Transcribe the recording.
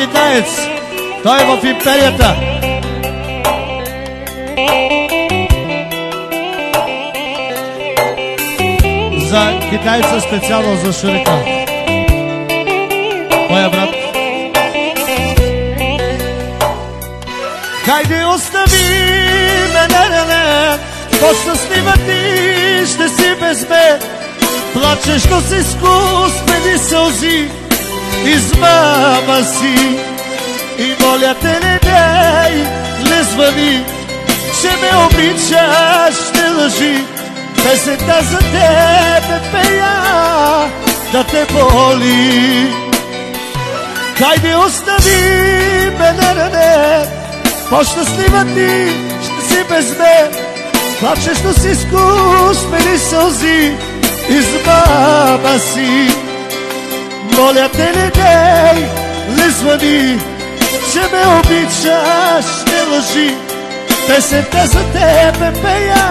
китаец. Той е в империята. За китайца специално за Шурика. Моя брат. Хайде остави мене, не, по-щастлива ти ще си без мен. Плачеш, но си изкуствени сълзи, измама си. И моля те, не дай, не звъни, че ме обичаш, не лъжи. Песента за тебе пея, да те боли. Хайде остави мене, не, по-щастлива ти ще си без мен. Плачеш, но си изкуствени сълзи, измама си. Моля те, не дей, не звъни, че ме обичаш, не лъжи. Песента за тебе пея,